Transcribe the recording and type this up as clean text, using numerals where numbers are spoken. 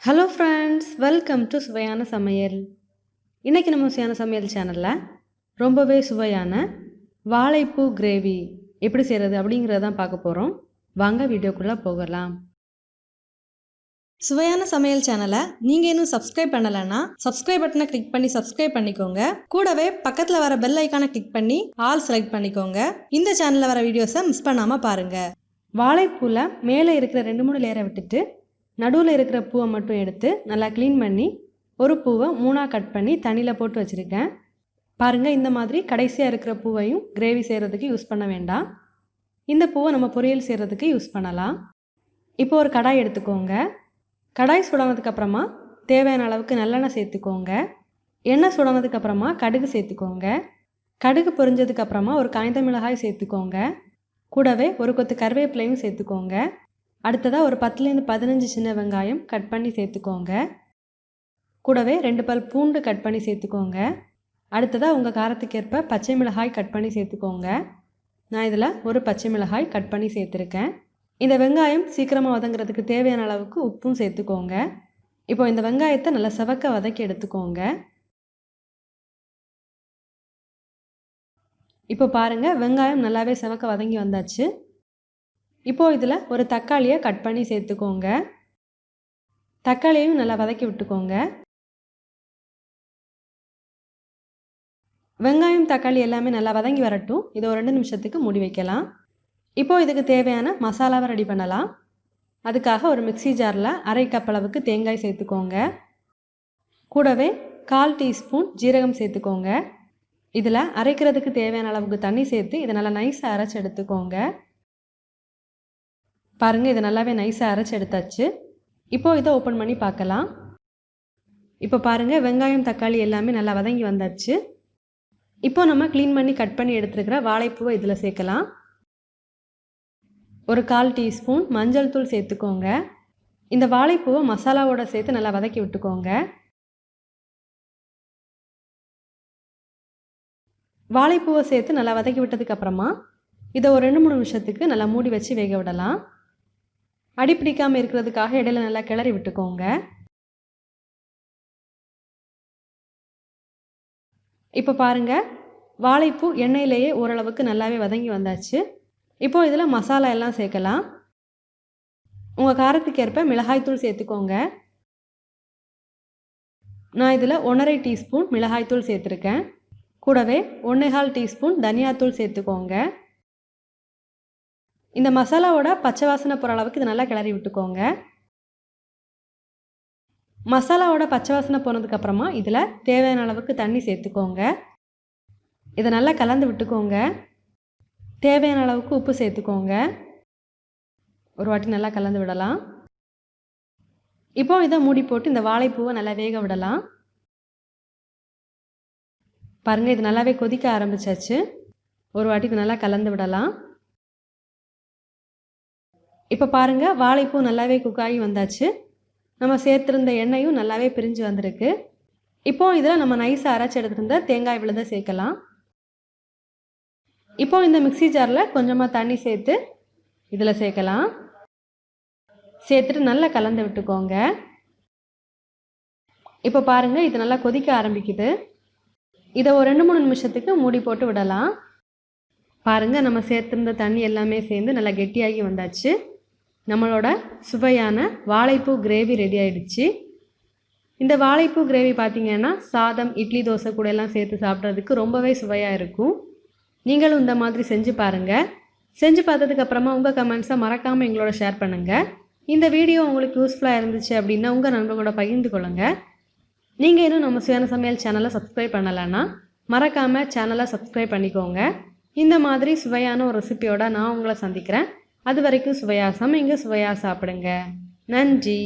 Hello friends, welcome to Suvaiyana Samayal. இன்னைக்கு நம்ம சுவையான சமையல் சேனல்ல ரொம்பவே சுவையான வாழைப்பூ கிரேவி எப்படி செய்யறது அப்படிங்கறத தான் பார்க்க போறோம். வாங்க வீடியோக்குள்ள போகலாம். சுவையான சமையல் சேனலை நீங்க இன்னும் சப்ஸ்கிரைப் பண்ணலனா சப்ஸ்கிரைப் பட்டனை கிளிக் பண்ணி சப்ஸ்கிரைப் பண்ணிக்கோங்க. கூடவே பக்கத்துல வர பெல் ஐகானை கிளிக் பண்ணி ஆல் செலக்ட் பண்ணிக்கோங்க. இந்த சேனல்ல வர வீடியோஸை மிஸ் பண்ணாம பாருங்க. வாழைப்பூல மேலே இருக்கிற 2-3 லேயரை விட்டுட்டு நடுவில் இருக்கிற பூவை மட்டும் எடுத்து நல்லா க்ளீன் பண்ணி ஒரு பூவை 3ஆக கட் பண்ணி தண்ணியில் போட்டு வச்சுருக்கேன். பாருங்கள், இந்த மாதிரி கடைசியாக இருக்கிற பூவையும் கிரேவி செய்கிறதுக்கு யூஸ் பண்ண வேண்டாம். இந்த பூவை நம்ம பொரியல் செய்கிறதுக்கு யூஸ் பண்ணலாம். இப்போ ஒரு கடாய் எடுத்துக்கோங்க. கடாய் சுடானதுக்கப்புறமா தேவையான அளவுக்கு நல்லெண்ணெய் சேர்த்துக்கோங்க. எண்ணெய் சுடானதுக்கப்புறமா கடுகு சேர்த்துக்கோங்க. கடுகு பொரிஞ்சதுக்கப்புறமா ஒரு காய்ந்த மிளகாய் சேர்த்துக்கோங்க. கூடவே ஒரு கொத்து கருவேப்பிலையும் சேர்த்துக்கோங்க. அடுத்ததாக ஒரு 10-15 சின்ன வெங்காயம் கட் பண்ணி சேர்த்துக்கோங்க. கூடவே 2 பல் பூண்டு கட் பண்ணி சேர்த்துக்கோங்க. அடுத்ததாக உங்கள் காரத்துக்கேற்ப பச்சை மிளகாய் கட் பண்ணி சேர்த்துக்கோங்க. நான் இதில் ஒரு பச்சை மிளகாய் கட் பண்ணி சேர்த்துருக்கேன். இந்த வெங்காயம் சீக்கிரமாக வதங்கிறதுக்கு தேவையான அளவுக்கு உப்பும் சேர்த்துக்கோங்க. இப்போ இந்த வெங்காயத்தை நல்லா செவக்க வதக்கி எடுத்துக்கோங்க. இப்போ பாருங்கள், வெங்காயம் நல்லாவே செவக்க வதங்கி வந்தாச்சு. இப்போது இதில் ஒரு தக்காளியை கட் பண்ணி சேர்த்துக்கோங்க. தக்காளியையும் நல்லா வதக்கி விட்டுக்கோங்க. வெங்காயம் தக்காளி எல்லாமே நல்லா வதங்கி வரட்டும். இதை ஒரு 2 நிமிஷத்துக்கு மூடி வைக்கலாம். இப்போது இதுக்கு தேவையான மசாலாவை ரெடி பண்ணலாம். அதுக்காக ஒரு மிக்ஸி ஜாரில் 1/2 கப் அளவுக்கு தேங்காய் சேர்த்துக்கோங்க. கூடவே 1/4 டீஸ்பூன் ஜீரகம் சேர்த்துக்கோங்க. இதில் அரைக்கிறதுக்கு தேவையான அளவுக்கு தண்ணி சேர்த்து இதை நல்லா நைஸாக அரைச்சி எடுத்துக்கோங்க. பாருங்கள், இதை நல்லாவே நைஸாக அரைச்சி எடுத்தாச்சு. இப்போது இதை ஓப்பன் பண்ணி பார்க்கலாம். இப்போ பாருங்கள், வெங்காயம் தக்காளி எல்லாமே நல்லா வதங்கி வந்தாச்சு. இப்போ நம்ம க்ளீன் பண்ணி கட் பண்ணி எடுத்துருக்கிற வாழைப்பூவை இதில் சேர்க்கலாம். ஒரு 1/4 டீஸ்பூன் மஞ்சள் தூள் சேர்த்துக்கோங்க. இந்த வாழைப்பூவை மசாலாவோட சேர்த்து நல்லா வதக்கி விட்டுக்கோங்க. வாழைப்பூவை சேர்த்து நல்லா வதக்கி விட்டதுக்கப்புறமா இதை ஒரு 2-3 நிமிஷத்துக்கு நல்லா மூடி வச்சு வேக விடலாம். அடிப்பிடிக்காமல் இருக்கிறதுக்காக இடையில நல்லா கிளறி விட்டுக்கோங்க. இப்போ பாருங்கள், வாழைப்பூ எண்ணெயிலேயே ஓரளவுக்கு நல்லாவே வதங்கி வந்தாச்சு. இப்போ இதில் மசாலா எல்லாம் சேர்க்கலாம். உங்கள் காரத்துக்கேற்ப மிளகாய்த்தூள் சேர்த்துக்கோங்க. நான் இதில் 1/2 டீஸ்பூன் மிளகாய்த்தூள் சேர்த்துருக்கேன். கூடவே 1/4 டீஸ்பூன் தனியாத்தூள் சேர்த்துக்கோங்க. இந்த மசாலாவோட பச்சை வாசனை போகிற அளவுக்கு இதை நல்லா கிளறி விட்டுக்கோங்க. மசாலாவோட பச்சை வாசனை போனதுக்கப்புறமா இதில் தேவையான அளவுக்கு தண்ணி சேர்த்துக்கோங்க. இதை நல்லா கலந்து விட்டுக்கோங்க. தேவையான அளவுக்கு உப்பு சேர்த்துக்கோங்க. ஒரு வாட்டி நல்லா கலந்து விடலாம். இப்போ இதை மூடி போட்டு இந்த வாழைப்பூவை நல்லா வேக விடலாம். பாருங்கள், இது நல்லாவே கொதிக்க ஆரம்பிச்சாச்சு. ஒரு வாட்டி இது நல்லா கலந்து விடலாம். இப்போ பாருங்கள், வாழைப்பூ நல்லாவே குக்காகி வந்தாச்சு. நம்ம சேர்த்துருந்த எண்ணெயும் நல்லாவே பிரிஞ்சு வந்திருக்கு. இப்போது இதில் நம்ம நைஸாக அரைச்சி எடுத்துருந்த தேங்காய் விழுதை சேர்க்கலாம். இப்போது இந்த மிக்ஸி ஜாரில் கொஞ்சமாக தண்ணி சேர்த்து இதில் சேர்க்கலாம். சேர்த்துட்டு நல்லா கலந்து விட்டுக்கோங்க. இப்போ பாருங்கள், இது நல்லா கொதிக்க ஆரம்பிக்குது. இதை ஒரு 2-3 நிமிஷத்துக்கு மூடி போட்டு விடலாம். பாருங்கள், நம்ம சேர்த்துருந்த தண்ணி எல்லாமே சேர்ந்து நல்லா கெட்டியாகி வந்தாச்சு. நம்மளோட சுவையான வாழைப்பூ கிரேவி ரெடி ஆகிடுச்சு. இந்த வாழைப்பூ கிரேவி பார்த்திங்கன்னா சாதம், இட்லி, தோசை கூட எல்லாம் சேர்த்து சாப்பிட்றதுக்கு ரொம்பவே சுவையாக இருக்கும். நீங்களும் இந்த மாதிரி செஞ்சு பாருங்கள். செஞ்சு பார்த்ததுக்கப்புறமா உங்கள் கமெண்ட்ஸை மறக்காமல் எங்களோட ஷேர் பண்ணுங்கள். இந்த வீடியோ உங்களுக்கு யூஸ்ஃபுல்லாக இருந்துச்சு அப்படின்னா உங்கள் நண்பர்களோட பகிர்ந்து கொள்ளுங்கள். நீங்கள் இன்னும் நம்ம சுவையான சமையல் சேனலை சப்ஸ்கிரைப் பண்ணலைன்னா மறக்காமல் சேனலை சப்ஸ்கிரைப் பண்ணிக்கோங்க. இந்த மாதிரி சுவையான ஒரு ரெசிபியோட நான் உங்களை சந்திக்கிறேன். அது வரைக்கும் சுவையாக சமைங்க, சுவையாக சாப்பிடுங்க. நன்றி.